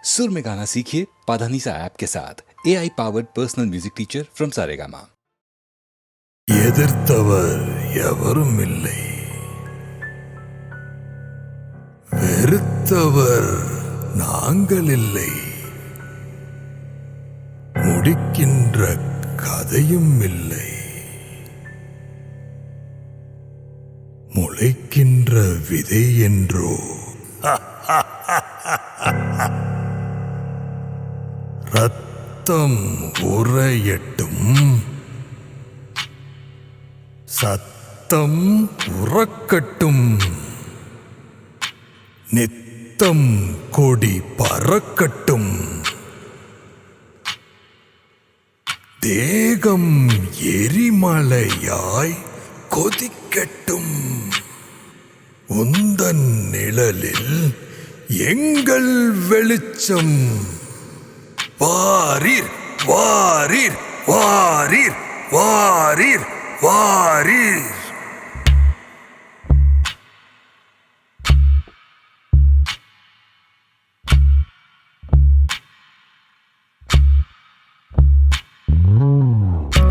सुर में गाना सीखिए पाधानीसा ऐप के साथ AI powered personal music teacher from Saregama. எதிர்த்தவர் எவரும் இல்லை, வெறுத்தவர் நாங்கள் இல்லை, முடிக்கின்ற கதையும் இல்லை, முளைக்கின்ற விதை என்றோ ரத்தம் உறையட்டும், சத்தம் உறக்கட்டும், நித்தம் கொடி பறக்கட்டும், தேகம் எரிமலையாய் கொதிக்கட்டும், உந்தன் நிழலில் எங்கள் வெளிச்சம், வாரீர் வாரீர் வாரீர் வாரீர் வாரீர்.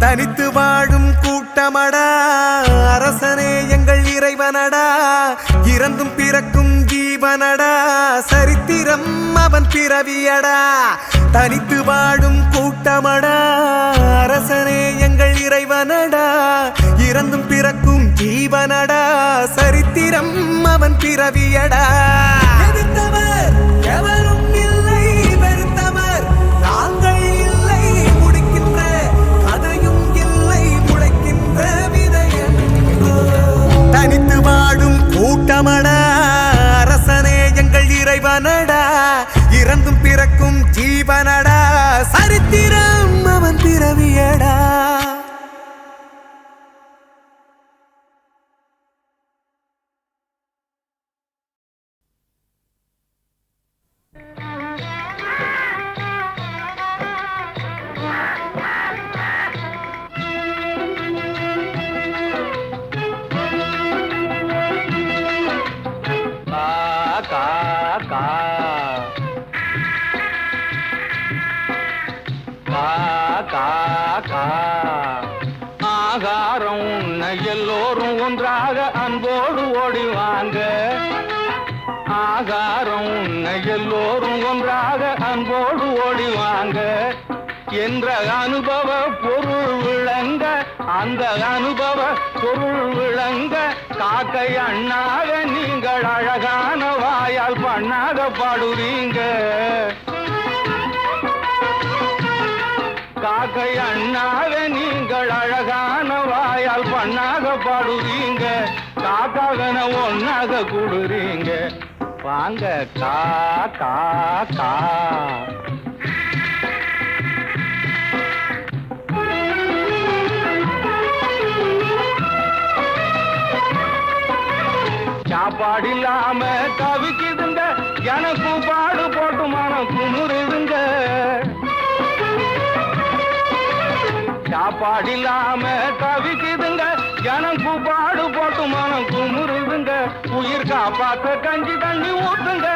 தனித்து வாழும் கூட்டமடா, அரசனே எங்கள் இறைவனடா, இறந்தும் பிறக்கும் ஜீவனடா, சரித்திரம் அவன் பிறவியடா. தனித்து வாழும் கூட்டமடா, அரசனே எங்கள் இறைவனடா, இறந்தும் பிறக்கும் ஜீவனடா, சரித்திரம் அவன் பிறவியடா. எதிர்த்தவர் எவரும் இல்லை, வெறுத்தவர் நாங்கள் இல்லை, முடிக்கின்ற கதையும் இல்லை, முளைக்கின்ற விதை என்றோ. தனித்து வாழும் கூட்டமடா, அரசனே எங்கள் இறைவனடா, இறந்தும் பிறக்கும் ஜீவனடா, சரித்திரம் அவன் பிறவியடா. ஆகாரம் உண்ண எல்லோரும் ஒன்றாக அன்போடு ஓடிவாங்க, ஆகாரம் உண்ண எல்லோரும் ஒன்றாக அன்போடு ஓடிவாங்க என்ற அனுபவ பொருள் விளங்க, அந்த அனுபவ பொருள் விளங்க காக்கை அண்ணாக நீங்கள் அழகான வாயால் பண்ணாக பாடுறீங்க. காக்கை அண்ணாக நீங்கள் அழகான வாயால் பண்ணாக பாடுறீங்க, காக்காகன ஒன்னாக கூடுறீங்க. வாங்க கா கா கா. சாப்பாடு இல்லாம தவிக்குதுங்க, எனக்கும் பாடு போட்டு மனம் குமுறுதுங்க. சாப்பாடு இல்லாம தவிக்குதுங்க, எனக்கு பாடு போட்டு மனம் குமுறுதுங்க. உயிர் காப்பாத்த கஞ்சி தண்ணி ஊத்துங்க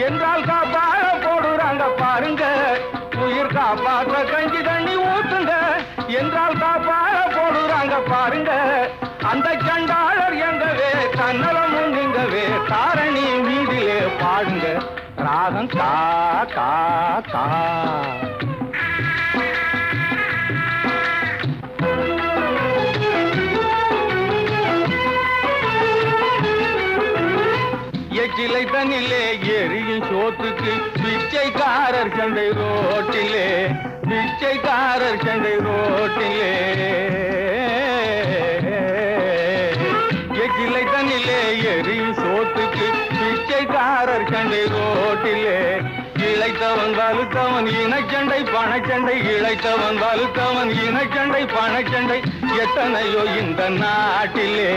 என்றால் காப்பாக போடுறாங்க பாருங்க. உயிர் காப்பாத்த கஞ்சி தண்ணி ஊத்துங்க என்றால் காப்பாக போடுறாங்க பாருங்க. அந்த சண்டாளர் எங்கவே தன்னலமும் நீங்கவே தாரணி வீதியிலே பாடுங்க. ராகம் கா கா கா. எச்சிலை தண்ணிலே எரியும் சோத்துக்கு பிச்சைக்காரர் சண்டை ரோட்டிலே, பிச்சைக்காரர் சண்டை ரோட்டிலே. எச்சிலை தண்ணிலே எரியும் சோத்துக்கு பிச்சைக்காரர் சண்டை ரோட்டிலே. இழைத்தவன் வலுத்தவன் இனச்சண்டை பணச்சண்டை, இழைத்தவன் வலுத்தவன் இனச்சண்டை பணச்சண்டை. எத்தனையோ இந்த நாட்டிலே,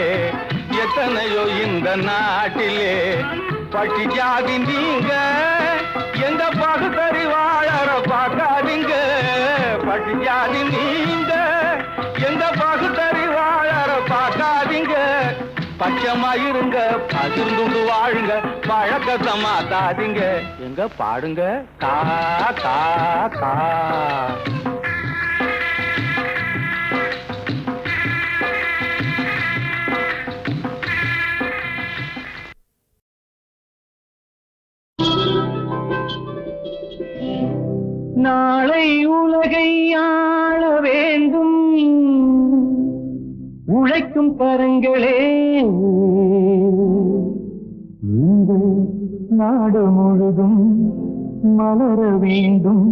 எத்தனையோ இந்த நாட்டிலே. பட்டி ஜாதி நீங்க எந்த பகுத்தறி வாழற பார்க்காதீங்க. பட்டி ஜாதி நீங்க எந்த பகுத்தறி வாழற பார்க்காதீங்க. பச்சைமா இருங்க பகிர்ந்துண்டு வாழுங்க பழக்கத்தை மாத்தாதீங்க எங்க பாடுங்க கா கா கா நாளை உலகை ஆள வேண்டும் உழைக்கும் கரங்களே இந்த நாடு முழுதும் மலர வேண்டும்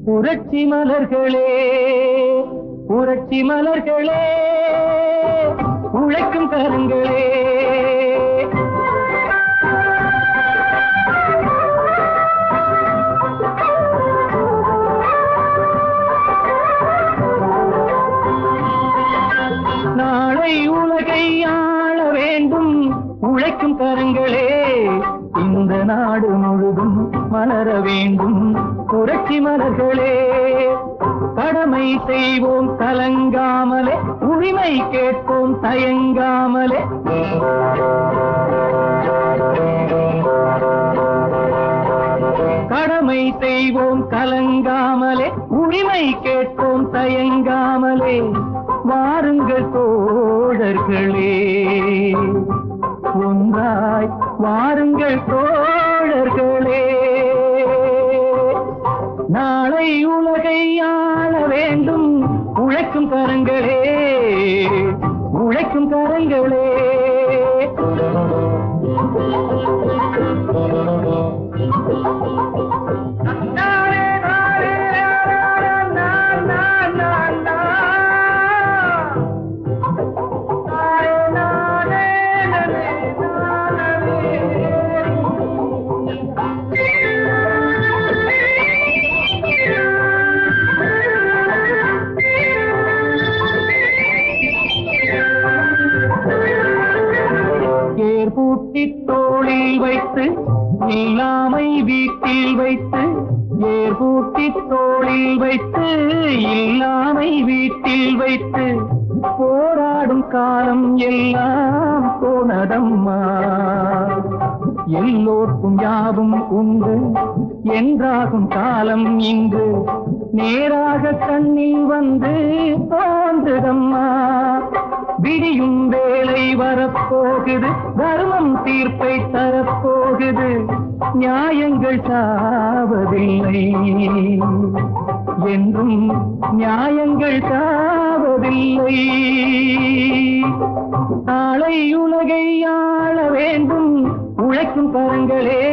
புரட்சி மலர்களே புரட்சி மலர்களே உழைக்கும் கரங்களே நாளை உலகை ஆள வேண்டும் உழைக்கும் கரங்களே இந்த நாடு முழுதும் மலர வேண்டும் புரட்சி மலர்களே கடமை செய்வோம் கலங்காமலே உரிமை கேட்போம் தயங்காமலே கடமை செய்வோம் கலங்காமலே உரிமை கேட்போம் தயங்காமலே வாருங்கள் தோழர்களே ஒன்றாய் வாருங்கள் தோழர்களே நாளை உலகை ஆள வேண்டும் உழைக்கும் கரங்களே உழைக்கும் கரங்களே தோளில் வைத்து இல்லாமை வீட்டில் வைத்து ஏற்பூட்டி தோளில் வைத்து இல்லாமை வீட்டில் வைத்து போராடும் காலம் எல்லாம் போனதம்மா எல்லோர்க்கும் யாவும் உண்டு என்றாகும் காலம் இன்று நேராக கண்ணில் வந்து தோன்றுதம்மா விடியும் வேளை வரப்போகுது தர்மம் தீர்ப்பை தரப்போகுது நியாயங்கள் சாவதில்லை என்றும் நியாயங்கள் சாவதில்லை நாளை உலகை ஆள வேண்டும் உழைக்கும் கரங்களே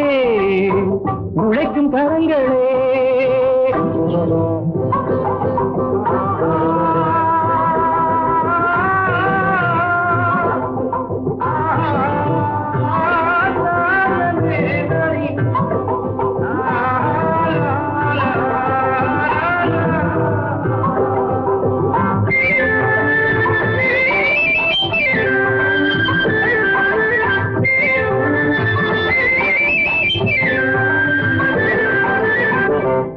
உழைக்கும் கரங்களே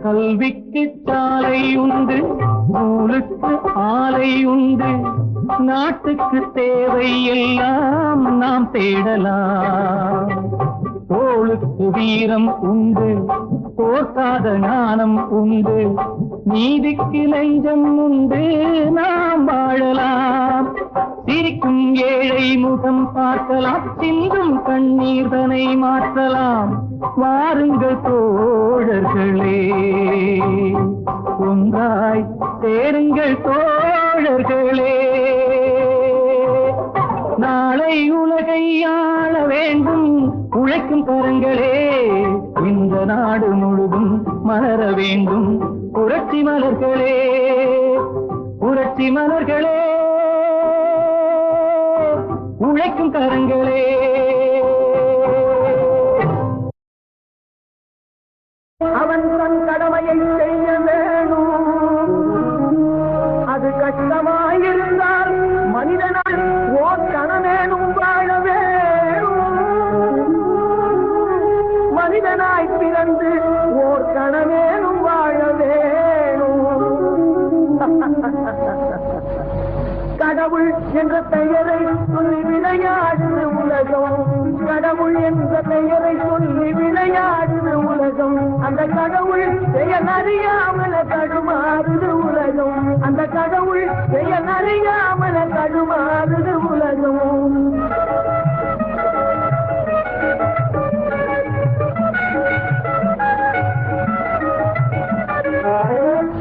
கல்விக்கு சாலை உண்டு நூலுக்கு ஆலை உண்டு நாட்டுக்கு தேவை எல்லாம் நாம் தேடலாம் தோளுக்கு வீரம் உண்டு போர்க்காத ஞானம் உண்டு நீதிக்கு நெஞ்சம் உண்டு நாம் வாழலாம் சிரிக்கும் ஏழை முகம் பார்க்கலாம் சிந்தும் கண்ணீர் தனை மாற்றலாம் வாருங்கள் தோழர்களே ஒன்றாய் சேருங்கள் தோழர்களே நாளை உலகை ஆள வேண்டும் உழைக்கும் கரங்களே இந்த நாடு முழுதும் மலர வேண்டும் புரட்சி மலர்களே புரட்சி மலர்களே உழைக்கும் கரங்களே அவன் தன் கடமையை செய்ய வேணும் அது கஷ்டமாயிருந்தால் மனிதனால் ஓர் கணமேனும் வாழ வேணும் மனிதனாய் பிறந்து ஓர் கணமேனும் வாழ வேணும் கடவுள் என்ற பெயரை சொல்லி விளையாடு உலகம் கடவுள் செயல் அறியாமல தடுமாறுது உலகம் அந்த கடவுள் செயல் அறியாமல தடுமாறுது உலகம்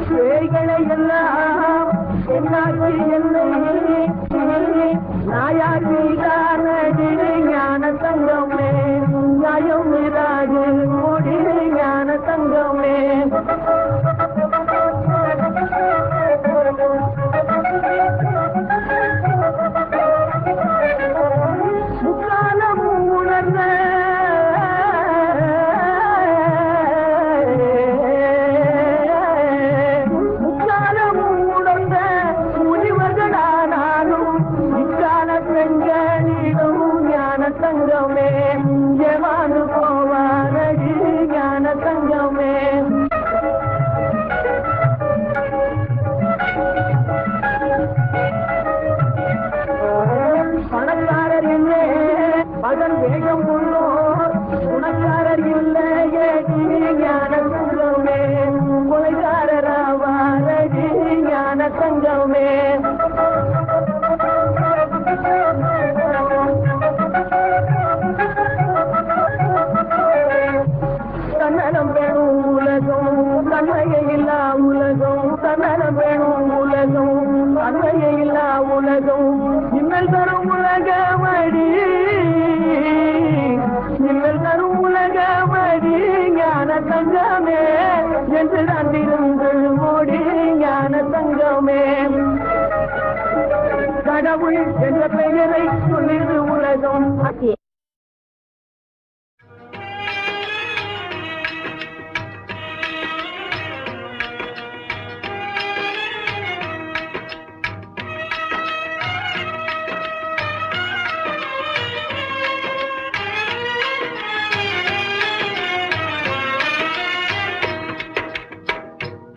பேய்களை எல்லாம் என்னாச்சு என்னை நாயாக்கிதான் ஞான தங்கமே நியாயம் இராது மோடி ஞான தங்கமே முக்காலமும் உணர்ந்த தங்கமே ஏமாந்து போவாரடி ஞான தங்கமே பணக்காரர் இல்லை மகன் வேகம் உள்ளோர் குணக்காரர் இல்லையே ஞான தங்கமே கொலைகாரராவாரடி ஞான தங்கமே தன்னலம் வேணும் உலகம் தன்மையை இல்லா உலகம் தன்னலம் வேணும் உலகம் தன்மையை இல்லா உலகம் இன்னல் தரும் உலகமடி இன்னல் தரும் உலகமடி ஞான தங்கமே என்று தந்திருந்து மோடி ஞான தங்கமே கடவுள் என்ற பெயரை சொல்லிது உலகம்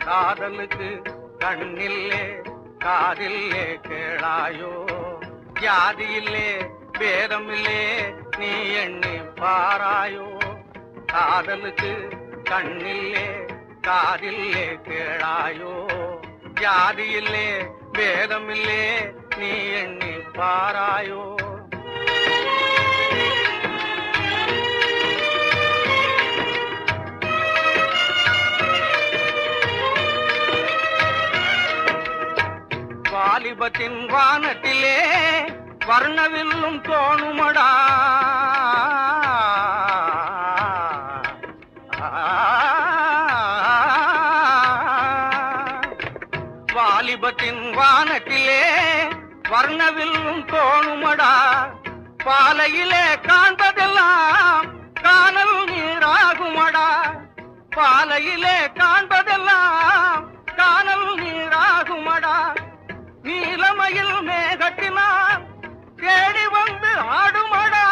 காதலுக்கு கண்ணில்லே காதில்லே கேளாயோ ஜாதியில்லே பேதமில்லே நீ எண்ணி பாராயோ காதலுக்கு கண்ணில்லே காதில்லே கேளாயோ ஜாதியில்லே பேதமில்லே நீ எண்ணி பாராயோ வாலிபத்தின் வானத்திலே வர்ணவில்லும் தோணுமடா வாலிபத்தின் வானத்திலே வர்ணவில்லும் தோணுமடா பாலையிலே காண்பதெல்லாம் காணல் நீராகுமடா பாலையிலே காண்பதெல்லாம் காணல் நீராகுமடா நீலமயில் மேகத்தினால் தேடி வந்து ஆடுமடா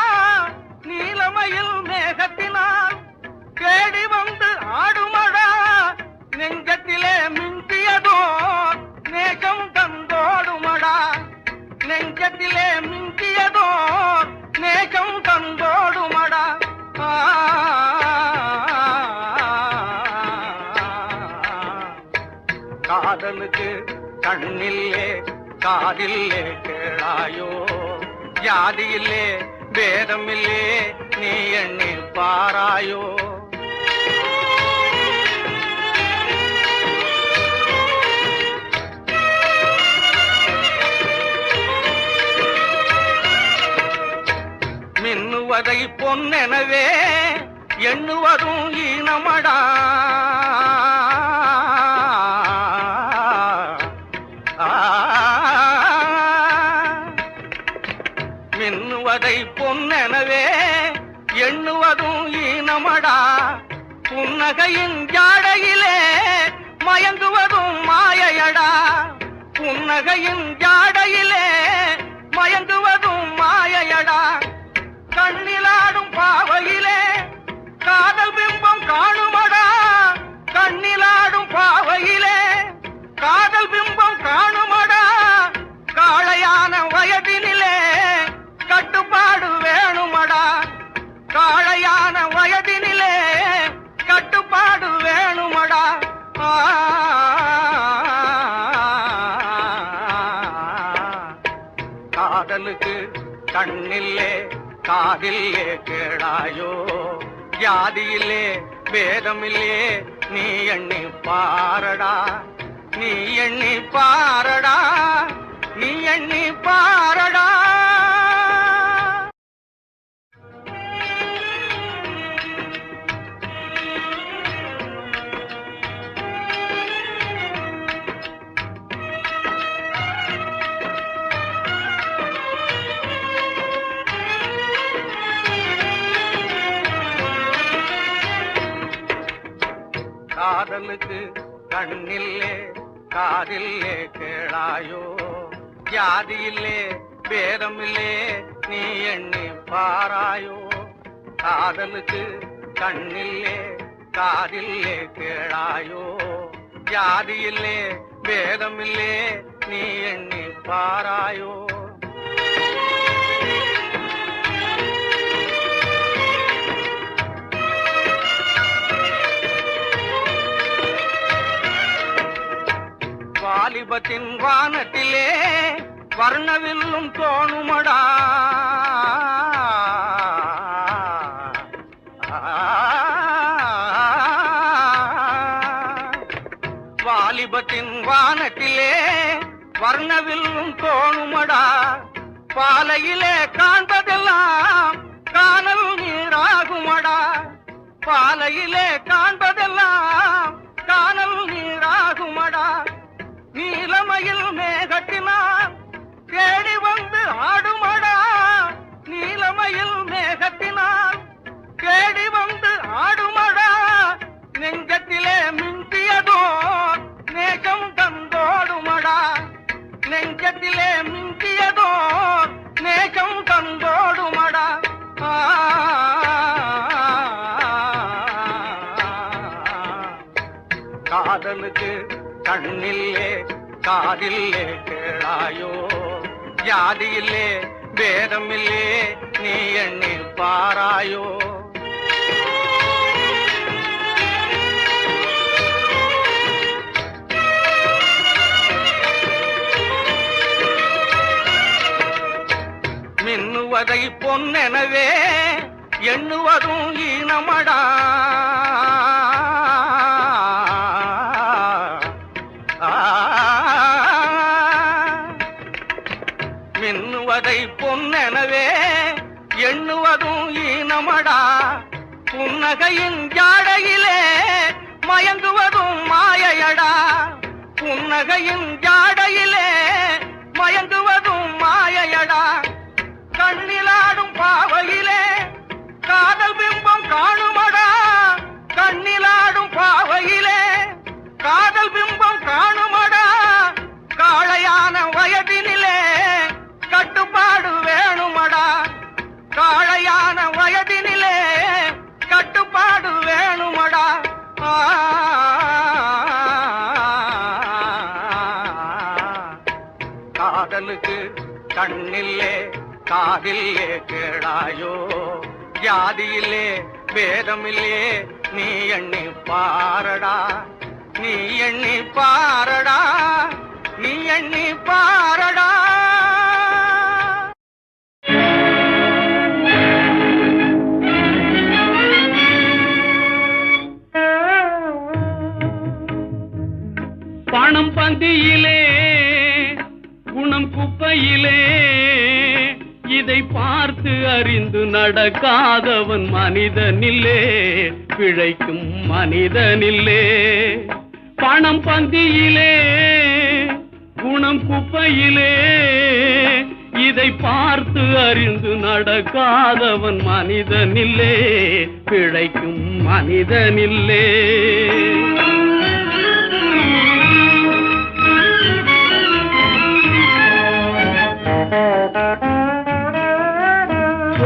நீலமயில் மேகத்தினால் தேடி வந்து ஆடுமடா நெஞ்சத்திலே மிஞ்சியதோ நேசம் தந்தோடுமடா நெஞ்சத்திலே மிஞ்சியதோ நேசம் தந்தோடுமடா காதலுக்கு கண்ணில்லே காதில்லே கேளாயோ ஜாதியில்லே பேதமில்லே நீ எண்ணி பாராயோ மின்னுவதை பொன்னெனவே எண்ணுவதும் ஈனமடா மின்னுவதை பொன்னெனவே எண்ணுவதும் ஈனமடா புன்னகையின் ஜாடையிலே மயங்குவதும் மாயையடா புன்னகையின் ஜாடையிலே மயங்குவதும் மாயையடா கண்ணிலாடும் பாவையிலே காதல் பிம்பம் காணுமடா கண்ணிலாடும் பாவையிலே காதல் பிம்பம் காணுமடா காளையான வயதினிலே கட்டுப்பாடு வேணுமடா காளையான வயதினிலே கட்டுப்பாடு வேணும் கண்ணில்லே காதில்லே கேளாயோ ஜாதியிலே பேதமில்லே நீ எண்ணி பாரடா நீ எண்ணி பாரடா நீ எண்ணி பாரடா காதலுக்கு கண்ணில்லே காதில்லே கேளாயோ ஜாதியில்லே பேதமில்லே நீ எண்ணி பாராயோ காதலுக்கு கண்ணில்லே காதில்லே கேளாயோ ஜாதியில்லே பேதமில்லே நீ எண்ணி பாராயோ வாலிபத்தின் வானத்திலே வர்ணவில்லும் தோணுமடா வாலிபத்தின் வானத்திலே வர்ணவில்லும் தோணுமடா பாலையிலே காண்பதெல்லாம் காணல் நீராகுமடா பாலையிலே காண்பதெல்லாம் காணல் நீராகுமடா நீலமயில் மேகத்தினால் தேடி வந்து ஆடுமடா நீலமயில் மேகத்தினால் தேடி வந்து ஆடுமடா நெஞ்சத்திலே மிஞ்சியதோ நேசம் தந்தோடுமடா நெஞ்சத்திலே மிஞ்சியதோ நேசம் தந்தோடுமடா காதலுக்கு கண்ணில்லே காதில்லே கேளாயோ ஜாதியில்லே பேதமில்லே நீ எண்ணி பாராயோ மின்னுவதை பொன்னெனவே எண்ணுவதும் ஈனமடா மின்னுவதை பொன்னெனவே எண்ணுவதும் ஈனமடா புன்னகையின் ஜாடையிலே மயங்குவதும் மாயையடா புன்னகையின் ஜாடையிலே மயங்குவதும் மாயையடா கண்ணிலாடும் பாவையிலே காதல் பிம்பம் காணுமடா கண்ணிலாடும் பாவையிலே காதல் பிம்பம் காணுமடா காளையான வயதினிலே கட்டுப்பாடு வேணுமடா காளையான வயதினிலே கட்டுப்பாடு வேணுமடா காதலுக்கு கண்ணில்லே காதில்லே கேளாயோ ஜாதியில்லே பேதமில்லே நீ எண்ணி பாரடா நீ எண்ணி பாரடா நீ எண்ணி பாரடா பணம் பந்தியிலே குணம் குப்பையிலே இதை பார்த்து அறிந்து நடக்காதவன் மனிதனில்லே பிழைக்கும் மனிதனில்லே பணம் பந்தியிலே குணம் குப்பையிலே இதை பார்த்து அறிந்து நடக்காதவன் மனிதனில்லே பிழைக்கும் மனிதனில்லே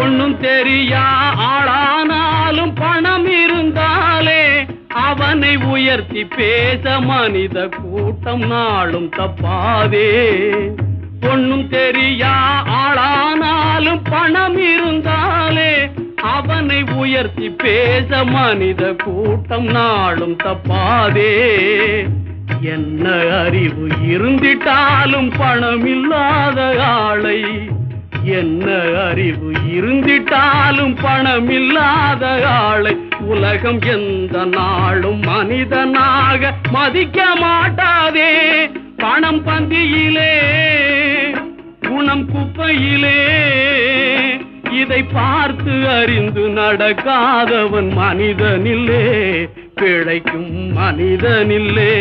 ஒண்ணும் தெரியா ஆளானாலும் பணம் இருந்தாலே அவனை உயர்த்தி பேச மனித கூட்டம் நாளும் தப்பாதே ஒண்ணும் தெரியா ஆளானாலும் பணம் இருந்தாலே அவனை உயர்த்தி பேச மனித கூட்டம் நாளும் தப்பாதே என்ன அறிவு இருந்திட்டாலும் பணமில்லாத ஆளை என்ன அறிவு இருந்திட்டாலும் பணம் இல்லாத ஆளை உலகம் எந்த நாளும் மனிதனாக மதிக்க மாட்டாதே. பணம் பந்தியிலே குணம் குப்பையிலே இதை பார்த்து அறிந்து நடக்காதவன் மனிதனில்லே, பிழைக்கும் மனிதனில்லே.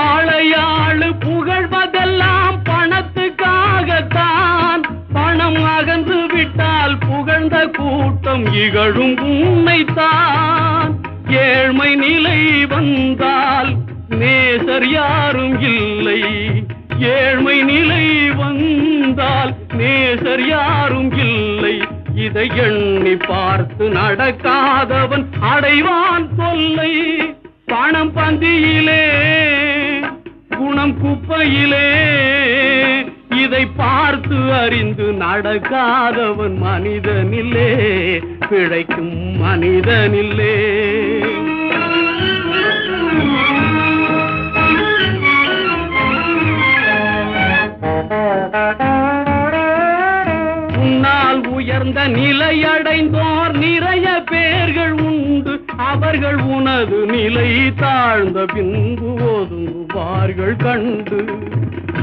ஆளையாளு புகழ்வதெல்லாம் பணத்துக்காகத்தான். பணம் அகன்று விட்டால் புகழ்ந்த கூட்டம் இகழும் உண்மைத்தான். ஏழ்மை நிலை வந்தால் நேசர் யாரும் இல்லை. ஏழ்மை நிலை வந்தால் நேசர் யாரும் இல்லை. இதை எண்ணி பார்த்து நடக்காதவன் அடைவான் தொல்லை. பணம் பந்தியிலே குணம் குப்பையிலே இதை பார்த்து அறிந்து நடக்காதவன் மனிதனில்லே, பிழைக்கும் மனிதனில்லே. உன்னால் உயர்ந்த நிலையடைந்தோர் நிறைய பேர்கள் உண்டு. அவர்கள் உனது நிலை தாழ்ந்த பின்பு ஒதுங்குவார்கள் கண்டு.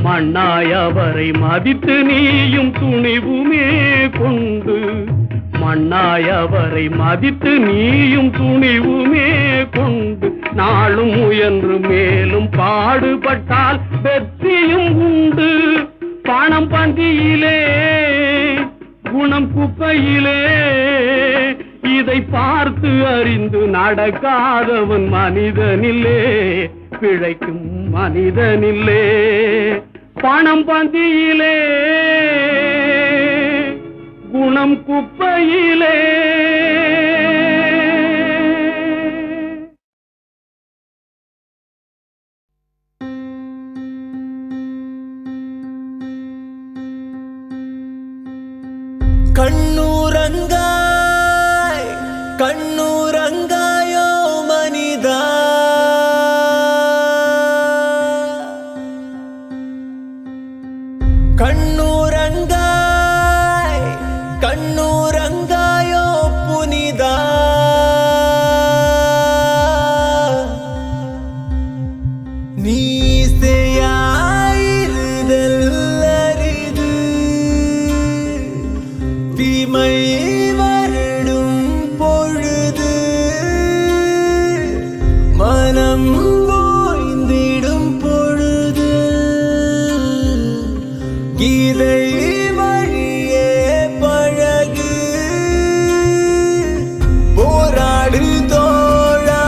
மண்ணாய் அவரை மதித்து நீயும் துணிவுமே கொண்டு. மண்ணாய் அவரை மதித்து நீயும் துணிவுமே கொண்டு. நாளும் முயன்று மேலும் பாடுபட்டால் வெற்றியும் உண்டு. பணம் பந்தியிலே குணம் குப்பையிலே இதை பார்த்து அறிந்து நடக்காதவன் மனிதனில்லே, பிழைக்கும் மனிதனில்லே. பணம் பந்தியிலே குணம் குப்பையிலே. கண்ணூரங்காய் கண்ணூரங்காயோ மனிதா, கண்ணூரங்காய் கண்ணூரங்காயோ புனிதா. நீ செய்யாயிருதல்லரிது தீமை வருடும் பொழுது. மனம் ஓய்ந்திடும் பொழுது இதை வழியே பழகு. போராடு தோழா,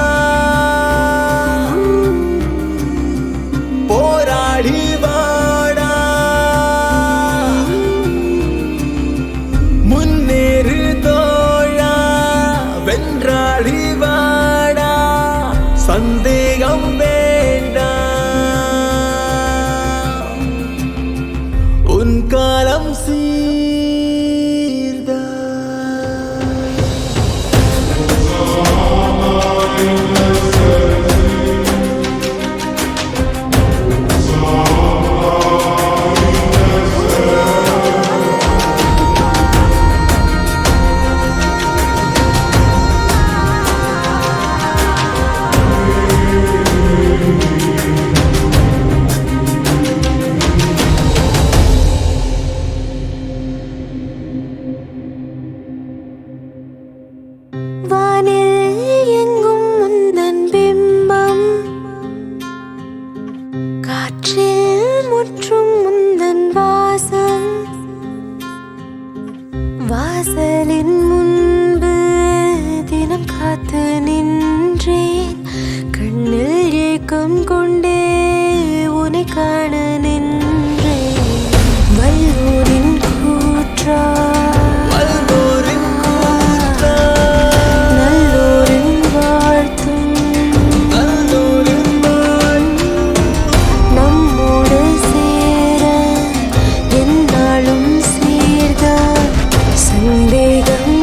போராடி வாடா. முன்னேறு தோழா, வென்றாடி வாடா. சந்தேகம் வேண்டாம், உன் காலம் சீர்தா. வானில் எங்கும் முந்தன் பிம்பம், காற்றில் முற்றும் முந்தன் வாசம். வாசலின் முன்பு தினம் காத்து நின்றேன். கண்ணில் ஏக்கம் கொண்டே உன்னை காண நின்றேன். வல்லூரின் கூற்றா சந்தேகம்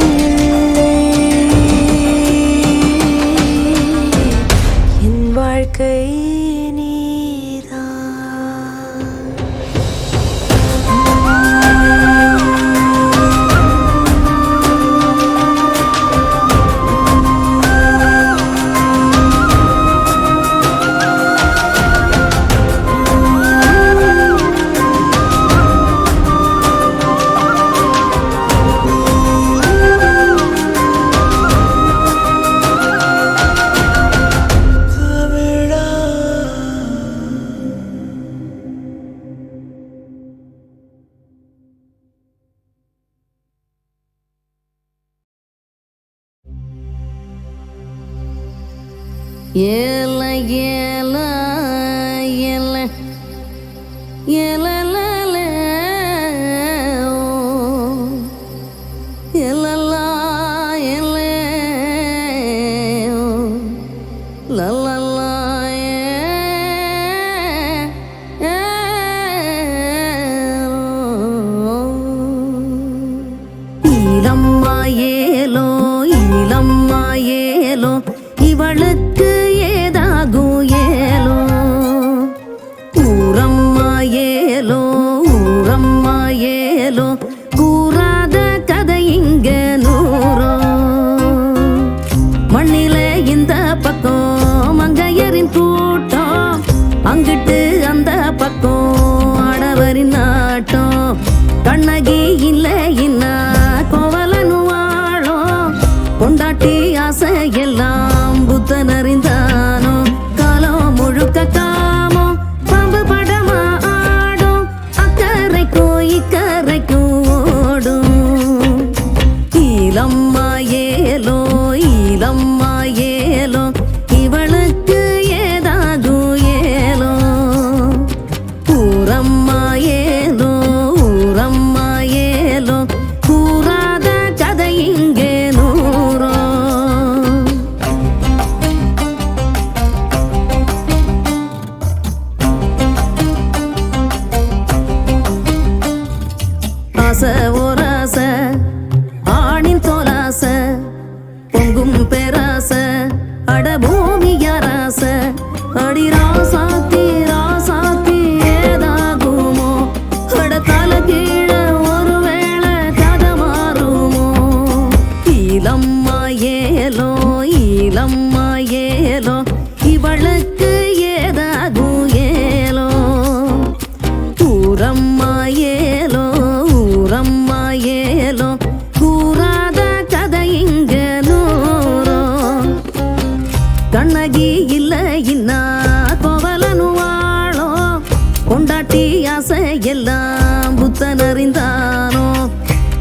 ஏல ஏல ஏல ஏலல ஏலலா ஏல லலலா இளம்மா ஏலோ இளம்மா ஏலோ இவளுக்கு ஏதாகும் ஏலோ ஊரம்மா ஏலோ ஊரம்மா ஏலோ கூறாத கதை இங்க நூறோ மண்ணிலே இந்த பக்கம் மங்கையரின் கூட்டம் அங்கிட்டு அந்த பக்கம் ஆடவரின் நாட்டம் கண்ணகி இல்லை இன்னா கோவலனு வாழோ பொண்டாட்டி ஆசை எல்லாம் புத்தன் அறிந்தானோ காலம் முழுக்க காமோ பாம்பு படமா ஆடும் அக்கறைக்கும் இக்கரைக்கும் ஓடும் இளம்மா ஏலோ இளம்மா ஏலோ இவளுக்கு ஏதாகும் ஏலோ ஊரம்மா ஏலோ ஊரம்மா ஏலோ கூறாத கதை இங்கே நூறோ ஆசை ஓராசை ஆணின் தோலாசை பொங்கும் பேராசை அட பூமி யாராசை அடி ராசாத்தி ராசாத்தி ஏதாகுமோ அட தல கீழ ஒருவேளை கதை மாறுமோ இளம்மா ஏலோ இளம்மா ஏலோ இவளுக்கு ஏதாகும் ஏலோ ஊரம்மா ஏலோ ஊரம்மா ஏலோ கூறாத கதை இங்க நூறோ கண்ணகி இல்லை இன்னா கோவலனு வாழோ கொண்டாட்டி ஆசை எல்லாம் புத்தன் அறிந்தானோ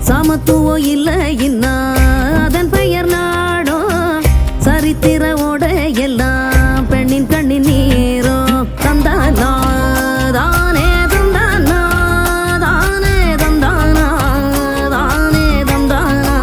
சமத்துவம் இல்லை இன்னா அதன் பெயர் நாடோ சரித்திர ஓட எல்லாம் பெண்ணின் கண்ணின் நீரோ தந்தானா தானே தந்தானா தானே தந்தானா தானே தந்தானா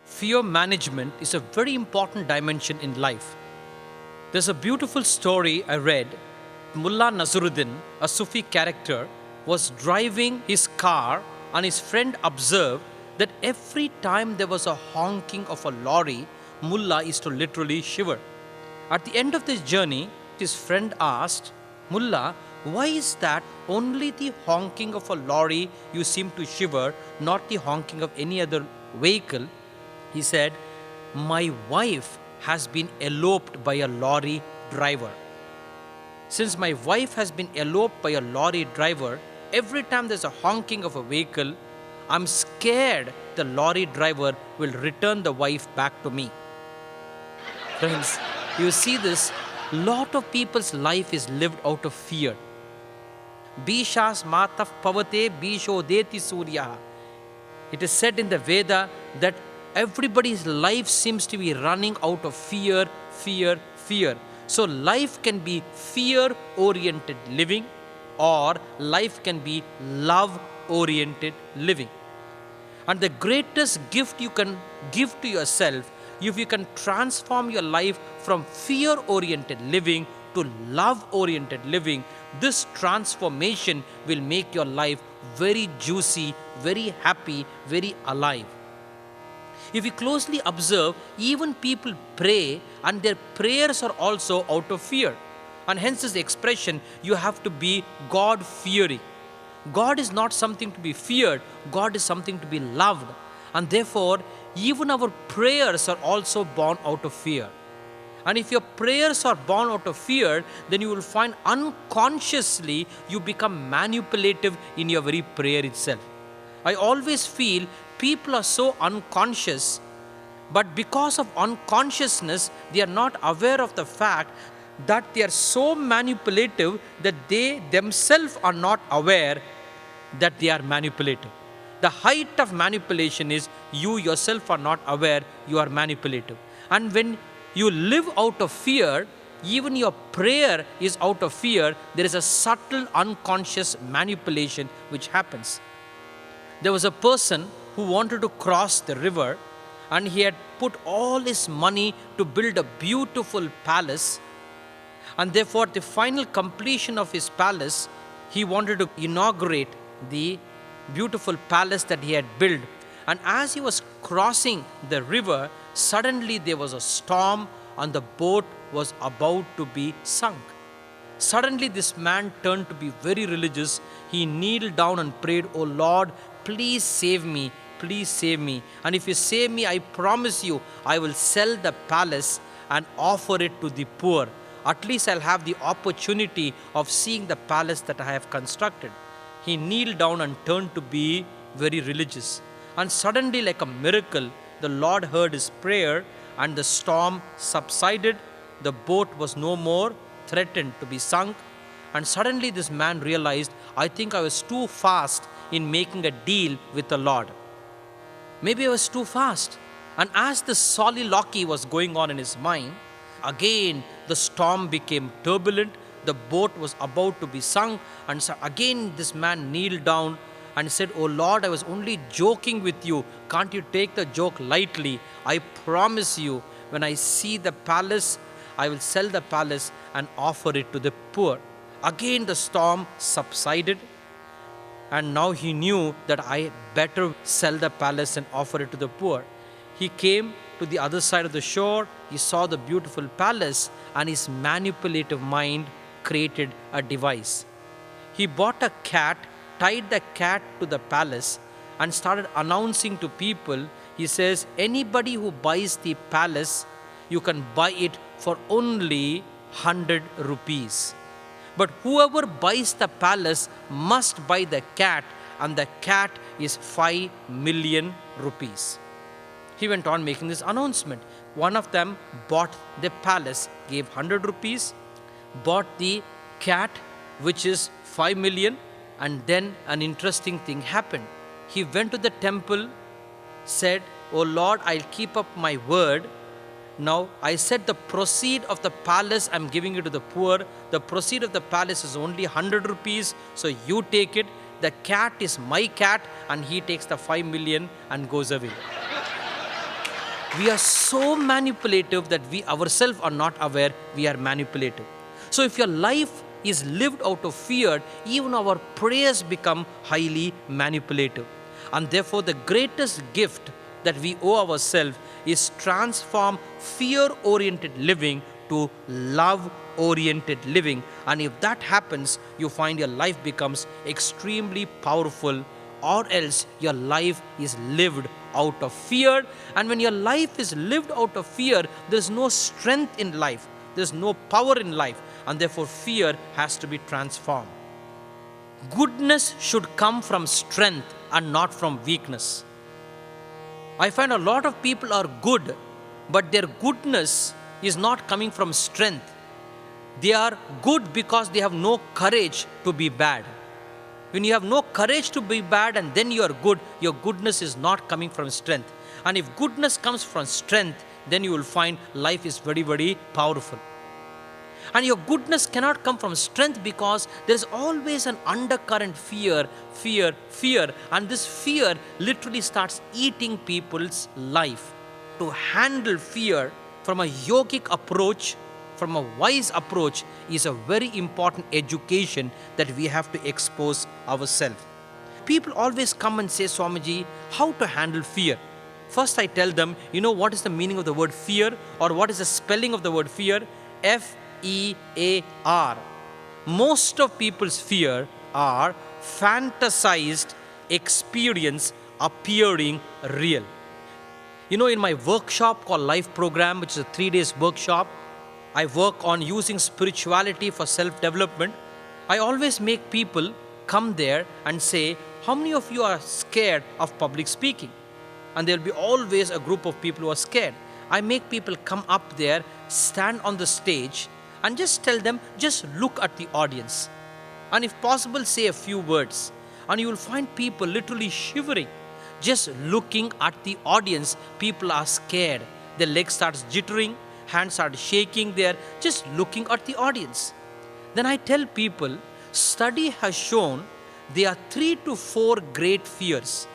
Fear management is a very important dimension in life. There's a beautiful story I read. Mullah Nasruddin, a Sufi character, was driving his car and his friend observed that every time there was a honking of a lorry, Mullah is to literally shiver. At the end of this journey, his friend asked, Mullah, why is that only the honking of a lorry you seem to shiver, not the honking of any other vehicle? He said, my wife has been eloped by a lorry driver. Since my wife has been eloped by a lorry driver, every time there's a honking of a vehicle, I'm scared the lorry driver will return the wife back to me. Friends, you see this, lot of people's life is lived out of fear. Bishas mataf pavate bisho deti surya. It is said in the Veda that everybody's life seems to be running out of fear, fear, fear. So life can be fear-oriented living or life can be love-oriented living. And the greatest gift you can give to yourself, if you can transform your life from fear-oriented living to love-oriented living, this transformation will make your life very juicy, very happy, very alive. If you closely observe, even people pray and their prayers are also out of fear. And hence this expression, you have to be God fearing. God is not something to be feared, God is something to be loved. And therefore, even our prayers are also born out of fear. And if your prayers are born out of fear, then you will find unconsciously you become manipulative in your very prayer itself. I always feel people are so unconscious, but because of unconsciousness, they are not aware of the fact that they are so manipulative that they themselves are not aware that they are manipulative. The height of manipulation is you yourself are not aware you are manipulative. And when you live out of fear, even your prayer is out of fear, there is a subtle unconscious manipulation which happens. There was a person who wanted to cross the river, and he had put all his money to build a beautiful palace, and therefore the final completion of his palace, he wanted to inaugurate the beautiful palace that he had built. And as he was crossing the river, suddenly there was a storm and the boat was about to be sunk. Suddenly this man turned to be very religious. He kneeled down and prayed, "Oh Lord, please save me, please save me. And if you save me, I promise you, I will sell the palace and offer it to the poor. At least I'll have the opportunity of seeing the palace that I have constructed." He kneeled down and turned to be very religious. And suddenly, like a miracle, the Lord heard his prayer and the storm subsided. The boat was no more threatened to be sunk. And suddenly this man realized, I think I was too fast in making a deal with the Lord. Maybe I was too fast. And as this soliloquy was going on in his mind, again the storm became turbulent. The boat was about to be sunk. And so again this man kneeled down and said, "Oh Lord, I was only joking with you. Can't you take the joke lightly? I promise you, when I see the palace, I will sell the palace and offer it to the poor." Again the storm subsided, and now he knew that I better sell the palace and offer it to the poor. He came to the other side of the shore, he saw the beautiful palace, and his manipulative mind created a device. He bought a cat, tied the cat to the palace, and started announcing to people. He says, "Anybody who buys the palace, you can buy it for only 100 rupees. But whoever buys the palace must buy the cat, and the cat is 5 million rupees." He went on making this announcement. One of them bought the palace, gave 100 rupees, bought the cat, which is 5 million, and then an interesting thing happened. He went to the temple, said, "Oh Lord, I'll keep up my word. Now, I said the proceed of the palace I'm giving it to the poor. The proceed of the palace is only 100 rupees, so you take it. The cat is my cat," and he takes the 5 million and goes away. We are so manipulative that we ourselves are not aware we are manipulative. So if your life is lived out of fear, even our prayers become highly manipulative. And therefore the greatest gift that we owe ourselves is transform fear-oriented living to love-oriented living. And if that happens, you find your life becomes extremely powerful, or else your life is lived out of fear. And when your life is lived out of fear, there is no strength in life, there is no power in life, and therefore fear has to be transformed. Goodness should come from strength and not from weakness. I find a lot of people are good, but their goodness is not coming from strength. They are good because they have no courage to be bad. When you have no courage to be bad and then you are good, your goodness is not coming from strength. And if goodness comes from strength, then you will find life is very, very powerful. And your goodness cannot come from strength because there is always an undercurrent fear. And this fear literally starts eating people's life. To handle fear from a yogic approach, from a wise approach, is a very important education that we have to expose ourselves. People always come and say, "Swamiji, how to handle fear?" First, I tell them, you know what is the meaning of the word fear, or what is the spelling of the word fear? F-E-A-R. Most of people's fear are fantasized experience appearing real. You know, in my workshop called Life Program, which is a 3 days workshop, I work on using spirituality for self-development. I always make people come there and say, how many of you are scared of public speaking? And there will be always a group of people who are scared. I make people come up there, stand on the stage, and just tell them, just look at the audience. And if possible, say a few words. And you will find people literally shivering. Just looking at the audience, people are scared. Their legs start jittering, hands start shaking there, just looking at the audience. Then I tell people, study has shown there are 3 to 4 great fears.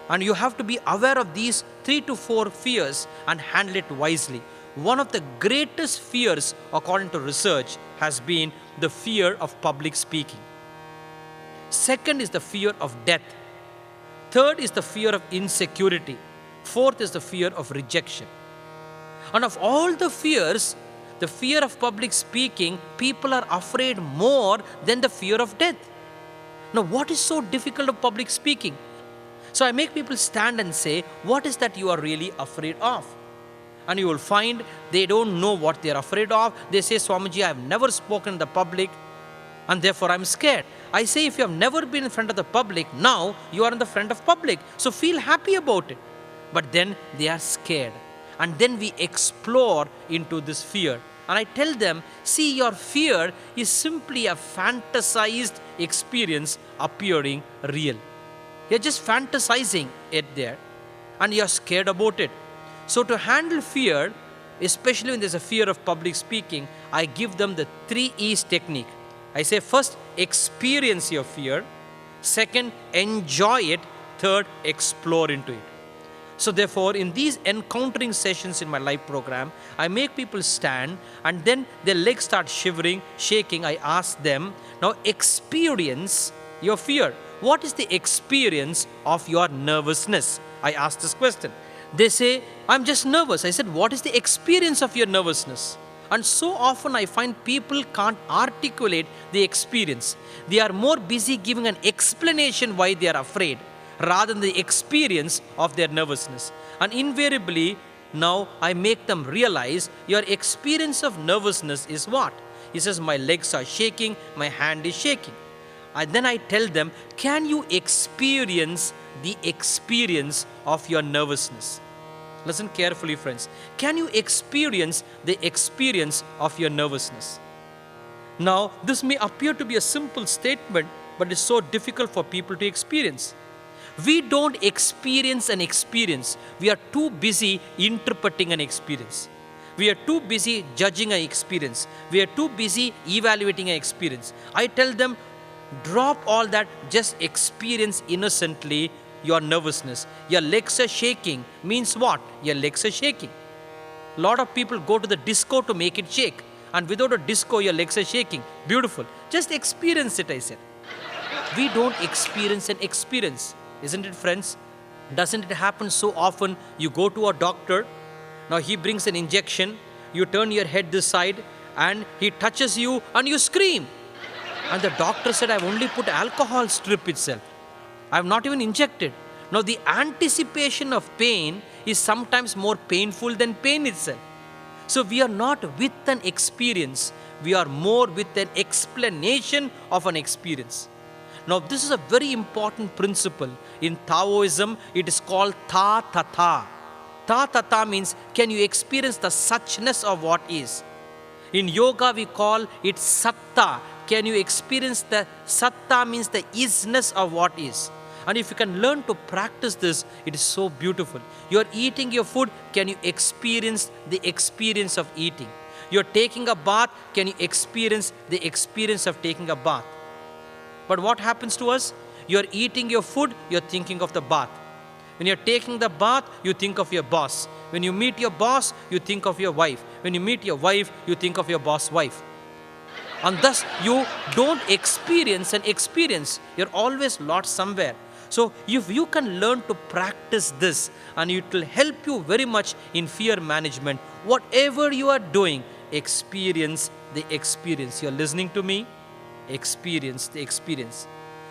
And you have to be aware of these 3 to 4 fears and handle it wisely. One of the greatest fears, according to research, has been the fear of public speaking. Second is the fear of death. Third is the fear of insecurity. Fourth is the fear of rejection. And of all the fears, the fear of public speaking, people are afraid more than the fear of death. Now, what is so difficult of public speaking? So I make people stand and say, what is that you are really afraid of? And you will find they don't know what they are afraid of. They say, Swamiji, I have never spoken in the public, and therefore I'm scared. I say, if you have never been in front of the public, now you are in the front of public. So feel happy about it. But then they are scared. And then we explore into this fear. And I tell them, see, your fear is simply a fantasized experience appearing real. You're just fantasizing it there, and you're scared about it. So to handle fear, especially when there's a fear of public speaking, I give them the 3 E's technique. I say, first, experience your fear. Second, enjoy it. Third, explore into it. So therefore, in these encountering sessions in my life program, I make people stand, and then their legs start shivering, shaking. I ask them, now experience your fear. What is the experience of your nervousness? I ask this question. They say, I'm just nervous. I said, what is the experience of your nervousness? And so often I find people can't articulate the experience. They are more busy giving an explanation why they are afraid rather than the experience of their nervousness. And invariably, now I make them realize your experience of nervousness is what? He says, my legs are shaking, my hand is shaking. And then I tell them, can you experience the experience of your nervousness? Listen carefully, friends. Can you experience the experience of your nervousness? Now, this may appear to be a simple statement, but it's so difficult for people to experience. We don't experience an experience. We are too busy interpreting an experience. We are too busy judging an experience. We are too busy evaluating an experience. I tell them, drop all that, just experience innocently your nervousness. Your legs are shaking means what? Your legs are shaking. A lot of people go to the disco to make it shake, and without a disco, your legs are shaking. Beautiful. Just experience it, I said. We don't experience an experience. Isn't it, friends? Doesn't it happen so often? You go to a doctor, now he brings an injection, you turn your head this side, and he touches you and you scream. And the doctor said, I've only put alcohol strip itself. I've not even injected. Now the anticipation of pain is sometimes more painful than pain itself. So we are not with an experience. We are more with an explanation of an experience. Now this is a very important principle. In Taoism, it is called Ta Tata. Ta Tata means, can you experience the suchness of what is? In yoga, we call it Satta. Can you experience the Satta means the isness of what is? And if you can learn to practice this, it is so beautiful. You're eating your food, can you experience the experience of eating? You're taking a bath, can you experience the experience of taking a bath? But what happens to us? You're eating your food, you're thinking of the bath. When you're taking the bath, you think of your boss. When you meet your boss, you think of your wife. When you meet your wife, you think of your boss' wife. And thus, you don't experience an experience. You're always lost somewhere. So if you can learn to practice this, and it will help you very much in fear management, whatever you are doing, experience the experience. You're listening to me? Experience the experience.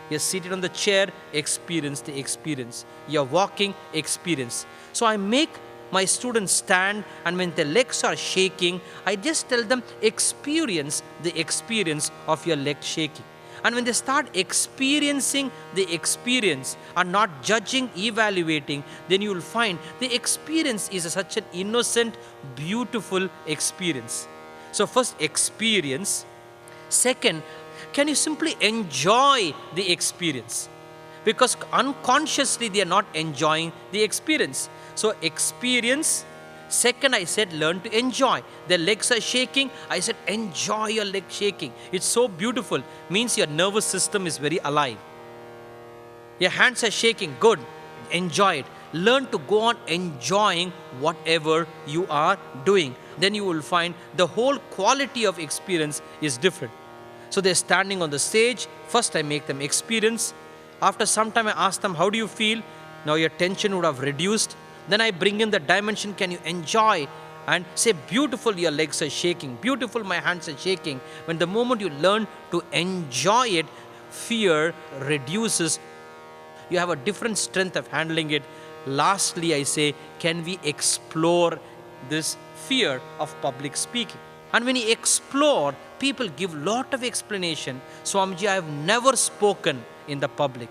You're seated on the chair, experience the experience. You're walking, experience. So I make my students stand, and when their legs are shaking, I just tell them, experience the experience of your leg shaking. And when they start experiencing the experience and not judging, evaluating, then you will find the experience is such an innocent, beautiful experience. So first, experience. Second, can you simply enjoy the experience? Because unconsciously they are not enjoying the experience. So experience. Second, I said learn to enjoy. Their legs are shaking. I said enjoy your leg shaking. It's so beautiful. Means your nervous system is very alive. Your hands are shaking. Good. Enjoy it. Learn to go on enjoying whatever you are doing. Then you will find the whole quality of experience is different. So they're standing on the stage. First I make them experience. After some time I ask them, how do you feel? Now your tension would have reduced. Then I bring in the dimension, can you enjoy? And say, beautiful, your legs are shaking. Beautiful, my hands are shaking. When the moment you learn to enjoy it, fear reduces. You have a different strength of handling it. Lastly, I say, can we explore this fear of public speaking? And when you explore, people give lot of explanation. Swamiji, I have never spoken in the public.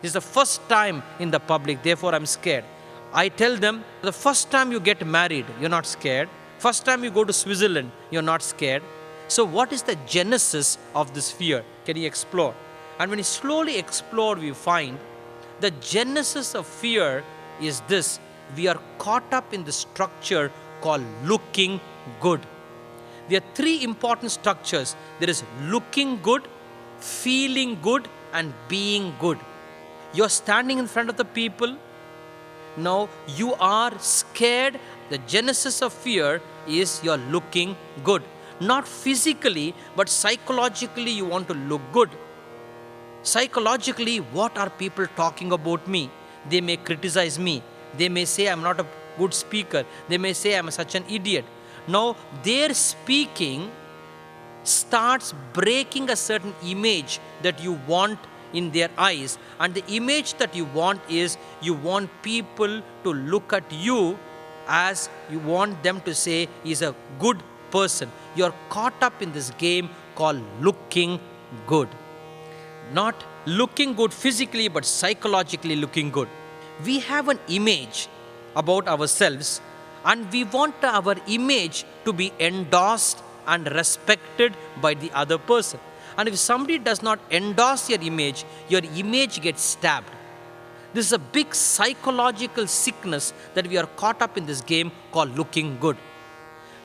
This is the first time in the public, therefore I'm scared. I tell them, the first time you get married, you're not scared. First time you go to Switzerland, you're not scared. So what is the genesis of this fear? Can you explore? And when you slowly explore, we find the genesis of fear is this. We are caught up in the structure called looking good. There are three important structures. There is looking good, feeling good, and being good. You're standing in front of the people. Now you are scared. The genesis of fear is you're looking good. Not physically, but psychologically you want to look good. Psychologically, what are people talking about me? They may criticize me. They may say I'm not a good speaker. They may say I'm such an idiot. Now their speaking starts breaking a certain image that you want in their eyes, and the image that you want is you want people to look at you as you want them to say he's a good person. You're caught up in this game called looking good. Not looking good physically, but psychologically looking good. We have an image about ourselves, and we want our image to be endorsed and respected by the other person. And if somebody does not endorse your image gets stabbed. This is a big psychological sickness that we are caught up in this game called looking good.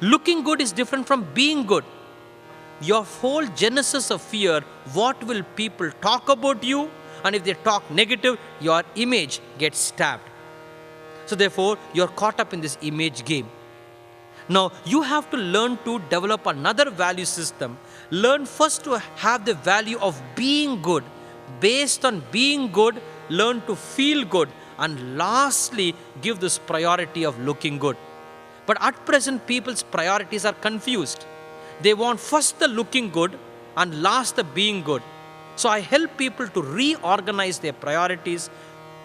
Looking good is different from being good. Your whole genesis of fear, what will people talk about you? And if they talk negative, your image gets stabbed. So therefore, you're caught up in this image game. Now, you have to learn to develop another value system. Learn first to have the value of being good. Based on being good, learn to feel good. And lastly, give this priority of looking good. But at present, people's priorities are confused. They want first the looking good and last the being good. So I help people to reorganize their priorities.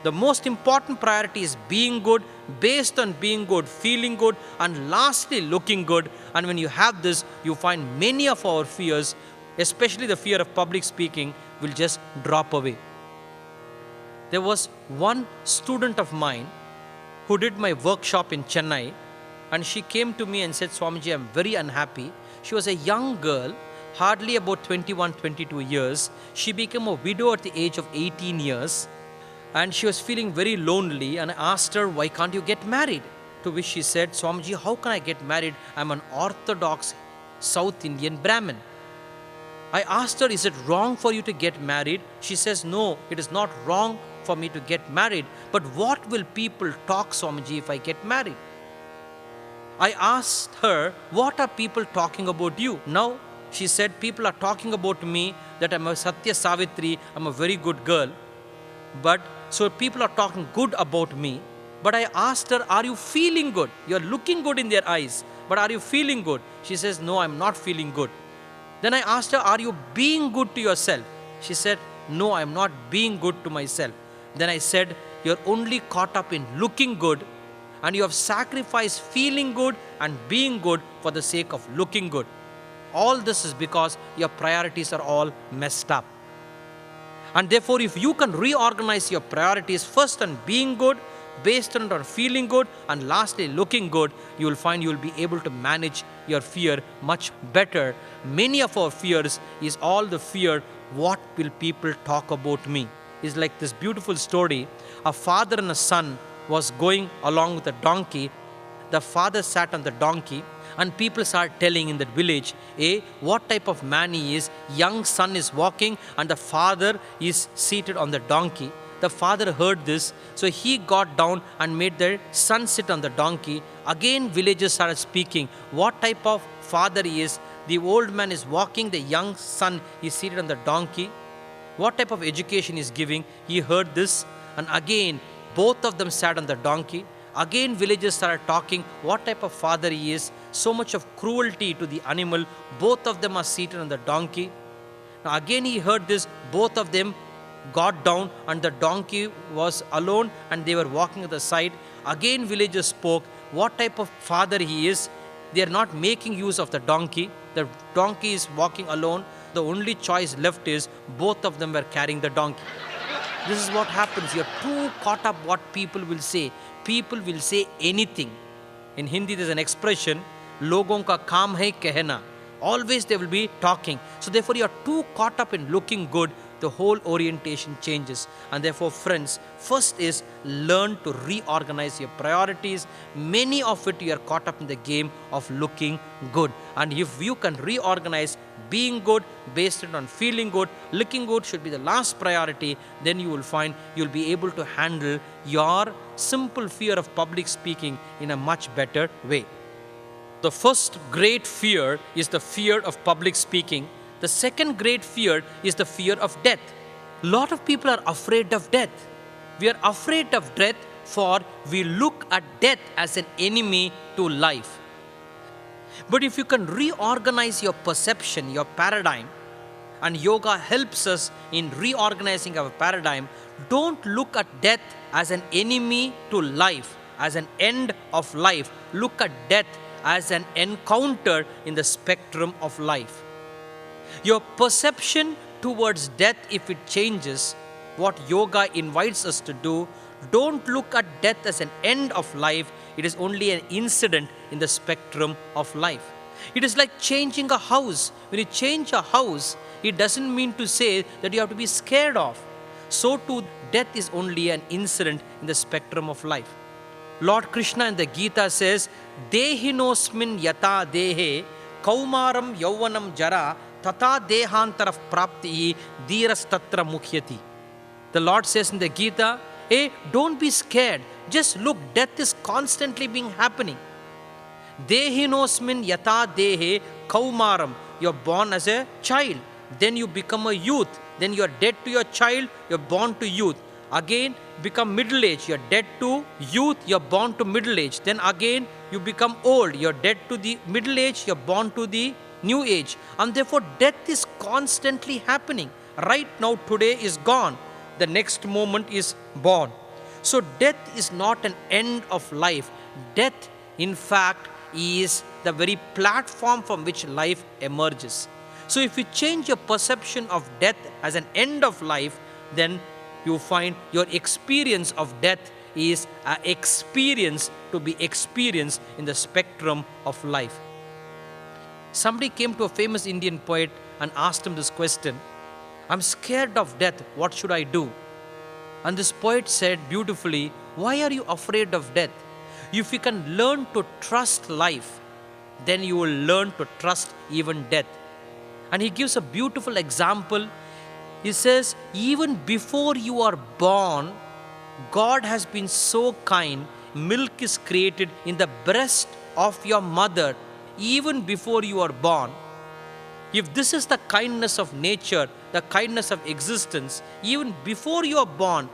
The most important priority is being good, based on being good, feeling good, and lastly looking good. And when you have this, you find many of our fears, especially the fear of public speaking, will just drop away. There was one student of mine who did my workshop in Chennai, and she came to me and said, Swamiji, I'm very unhappy. She was a young girl, hardly about 21, 22 years. She became a widow at the age of 18 years. And she was feeling very lonely, and I asked her, why can't you get married? To which she said, Swamiji, how can I get married? I'm an orthodox South Indian Brahmin. I asked her, is it wrong for you to get married? She says, no, it is not wrong for me to get married. But what will people talk, Swamiji, if I get married? I asked her, what are people talking about you? Now, she said, people are talking about me that I'm a Satya Savitri, I'm a very good girl. But So people are talking good about me. But I asked her, are you feeling good? You're looking good in their eyes, but are you feeling good? She says, no, I'm not feeling good. Then I asked her, are you being good to yourself? She said, no, I'm not being good to myself. Then I said, you're only caught up in looking good, and you have sacrificed feeling good and being good for the sake of looking good. All this is because your priorities are all messed up. And therefore, if you can reorganize your priorities first on being good, based on feeling good, and lastly looking good, you will find you will be able to manage your fear much better. Many of our fears is all the fear, what will people talk about me? It's like this beautiful story. A father and a son was going along with a donkey. The father sat on the donkey, and people started telling in that village, what type of man he is. Young son is walking and the father is seated on the donkey. The father heard this, so he got down and made their son sit on the donkey. Again, villagers started speaking, what type of father he is. The old man is walking, the young son is seated on the donkey. What type of education he is giving. He heard this, and again, both of them sat on the donkey. Again, villagers started talking, what type of father he is. So much of cruelty to the animal. Both of them are seated on the donkey. Now again, he heard this, both of them got down and the donkey was alone and they were walking at the side. Again, villagers spoke, what type of father he is. They are not making use of the donkey. The donkey is walking alone. The only choice left is both of them were carrying the donkey. This is what happens. You're too caught up what people will say. People will say anything. In Hindi, there's an expression, logon ka kaam hai kehna. Always they will be talking. So therefore, you're too caught up in looking good, the whole orientation changes. And therefore, friends, first is learn to reorganize your priorities. Many of it you are caught up in the game of looking good. And if you can reorganize being good based on feeling good, looking good should be the last priority, then you will find you'll be able to handle your simple fear of public speaking in a much better way. The first great fear is the fear of public speaking. The second great fear is the fear of death. A lot of people are afraid of death. We are afraid of death for we look at death as an enemy to life. But if you can reorganize your perception, your paradigm, and yoga helps us in reorganizing our paradigm, don't look at death as an enemy to life, as an end of life. Look at death as an encounter in the spectrum of life. Your perception towards death, if it changes, what yoga invites us to do, don't look at death as an end of life. It is only an incident in the spectrum of life. It is like changing a house. When you change a house, it doesn't mean to say that you have to be scared of. So too, death is only an incident in the spectrum of life. Lord Krishna in the Gita says, Dehinosmin yata dehe kaumaram yauvanam jara tata dehantara prapti dhirastatra mukhyati. The Lord says in the Gita, don't be scared. Just look, death is constantly being happening. Dehinosmin yata dehe kaumaram. You're born as a child. Then you become a youth. Then you're dead to your child. You're born to youth. Again, become middle age. You're dead to youth. You're born to middle age. Then again, you become old. You're dead to the middle age. You're born to the new age. And therefore, death is constantly happening. Right now, today is gone. The next moment is born. So death is not an end of life. Death, in fact, is the very platform from which life emerges. So if you change your perception of death as an end of life, then you find your experience of death is an experience to be experienced in the spectrum of life. Somebody came to a famous Indian poet and asked him this question, I'm scared of death, what should I do? And this poet said beautifully, why are you afraid of death? If you can learn to trust life, then you will learn to trust even death. And he gives a beautiful example. He says, even before you are born, God has been so kind. Milk is created in the breast of your mother, even before you are born. If this is the kindness of nature, the kindness of existence, even before you are born,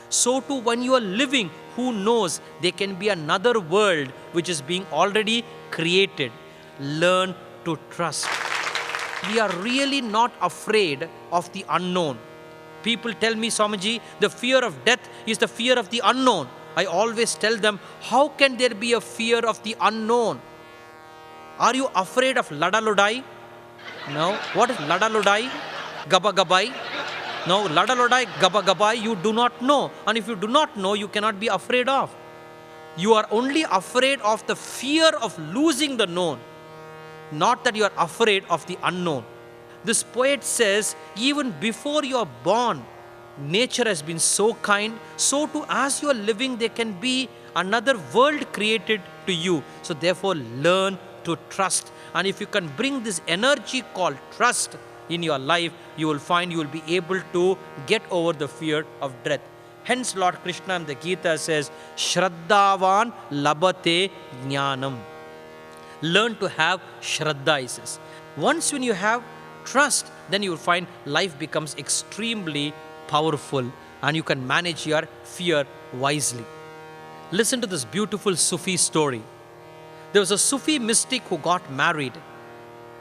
so too when you are living, who knows, there can be another world which is being already created. Learn to trust. We are really not afraid of the unknown. People tell me, Swamiji, the fear of death is the fear of the unknown. I always tell them, how can there be a fear of the unknown? Are you afraid of Ladalodai? No. What is Ladalodai? Gabagabai? No, Ladalodai, Gabagabai, you do not know. And if you do not know, you cannot be afraid of. You are only afraid of the fear of losing the known, not that you are afraid of the unknown. This poet says, even before you are born, nature has been so kind, so too as you are living, there can be another world created to you. So therefore, learn to trust. And if you can bring this energy called trust in your life, you will find you will be able to get over the fear of death. Hence, Lord Krishna in the Gita says, Shraddhavan labate jnanam. Learn to have Shraddha, he says. Once when you have trust, then you will find life becomes extremely powerful and you can manage your fear wisely. Listen to this beautiful Sufi story. There was a Sufi mystic who got married,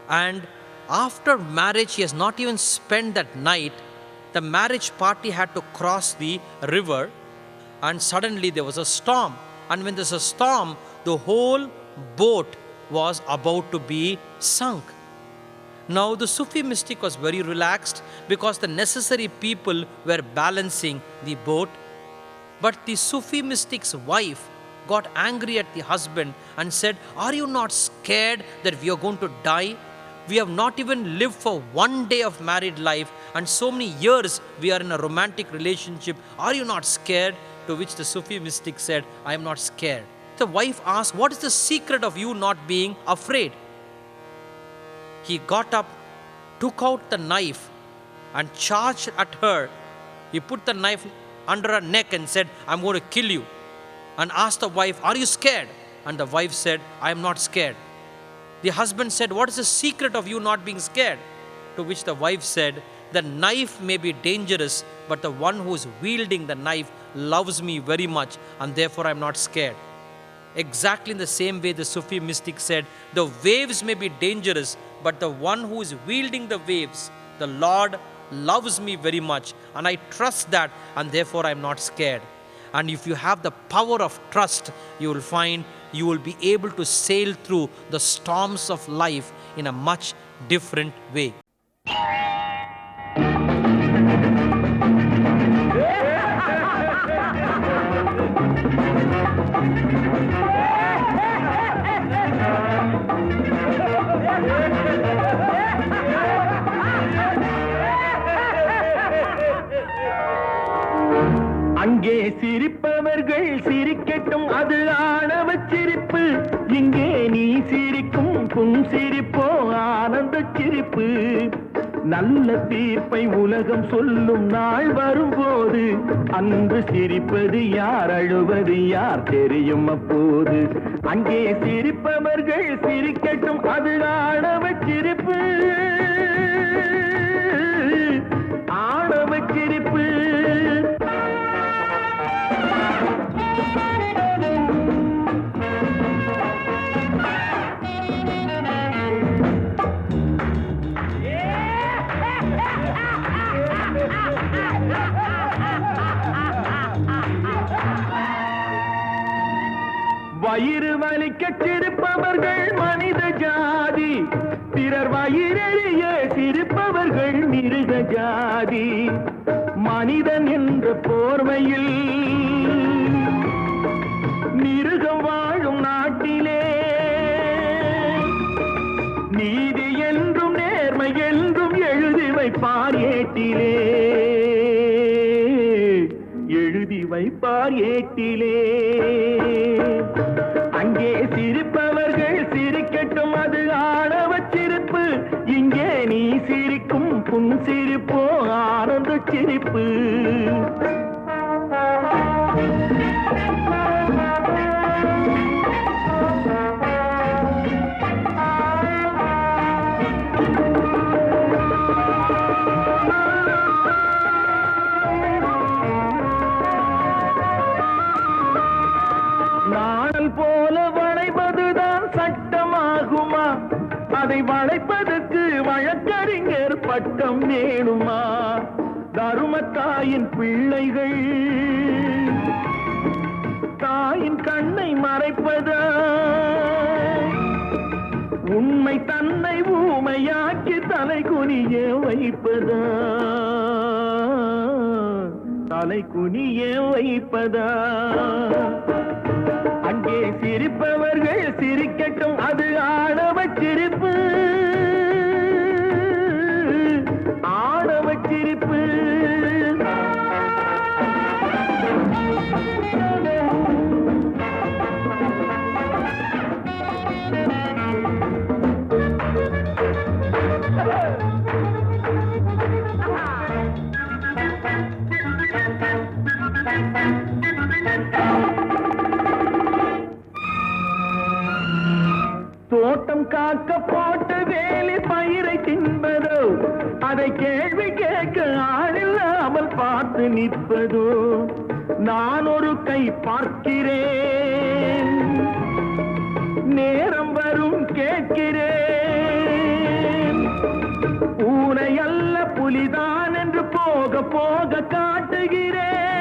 and after marriage he has not even spent that night. The marriage party had to cross the river, and suddenly there was a storm, and when there's a storm, the whole boat was about to be sunk. Now the Sufi mystic was very relaxed because the necessary people were balancing the boat. But the Sufi mystic's wife got angry at the husband and said, are you not scared that we are going to die? We have not even lived for one day of married life, and so many years we are in a romantic relationship. Are you not scared? To which the Sufi mystic said, I am not scared. The wife asked, what is the secret of you not being afraid? He got up, took out the knife and charged at her. He put the knife under her neck and said, I'm going to kill you. And asked the wife, are you scared? And the wife said, I am not scared. The husband said, what is the secret of you not being scared? To which the wife said, the knife may be dangerous, but the one who is wielding the knife loves me very much, and therefore I am not scared. Exactly in the same way, the Sufi mystic said, the waves may be dangerous, but the one who is wielding the waves, the Lord, loves me very much, and I trust that, and therefore I am not scared. And if you have the power of trust, you will find you will be able to sail through the storms of life in a much different way. அங்கே சிரிப்பவர்கள் சிரிக்கட்டும், அது ஆணவச் சிரிப்பு. இங்கே நீ சிரிக்கும் புன் சிரிப்போ ஆனந்தச் சிரிப்பு. நல்ல தீர்ப்பை உலகம் சொல்லும் நாள் வரும்போது, அன்று சிரிப்பது யார், அழுவது யார் தெரியும் அப்போது. அங்கே சிரிப்பவர்கள் சிரிக்கட்டும், அது ஆணவச் சிரிப்பு, ஆணவச் சிரிப்பு. வயிறு வலிக்க சிரிப்பவர்கள் மனித ஜாதி, பிறர் வயிறெறிய சிரிப்பவர்கள் மிருக ஜாதி. மனிதன் என்ற போர்வையில் மிருகம் வாழும் நாட்டிலே, நீதி என்றும் நேர்மை என்றும் எழுதி வைப்பார் ஏட்டிலே, எழுதி வைப்பார் ஏட்டிலே. அங்கே சிரிப்பவர்கள் சிரிக்கட்டும், அது ஆணவச் சிரிப்பு. இங்கே நீ சிரிக்கும் புன் சிரிப்போ ஆனந்தச் சிரிப்பு. அதை வளைப்பதற்கு வழக்கறிஞர் பட்டம் வேணுமா? தருமத்தாயின் பிள்ளைகள் தாயின் கண்ணை மறைப்பதா? உண்மை தன்னை ஊமையாக்கி தலை குனிய வைப்பதா? தலை குனிய வைப்பதா? அங்கே சிரிப்பவர்கள் சிரிக்கட்டும், அது ஆணவச் சிரிப்பு, ஆணவச் சிரிப்பு. தோட்டம் காக்க போட்ட வேலி பயிரை தின்பதோ, அதை கேள்வி கேட்க ஆளில்லாமல் பார்த்து நிற்பதோ? நான் ஒரு கை பார்க்கிறேன், நேரம் வரும் கேட்கிறேன். பூனை அல்ல புலிதான் என்று போக போக காட்டுகிறேன்.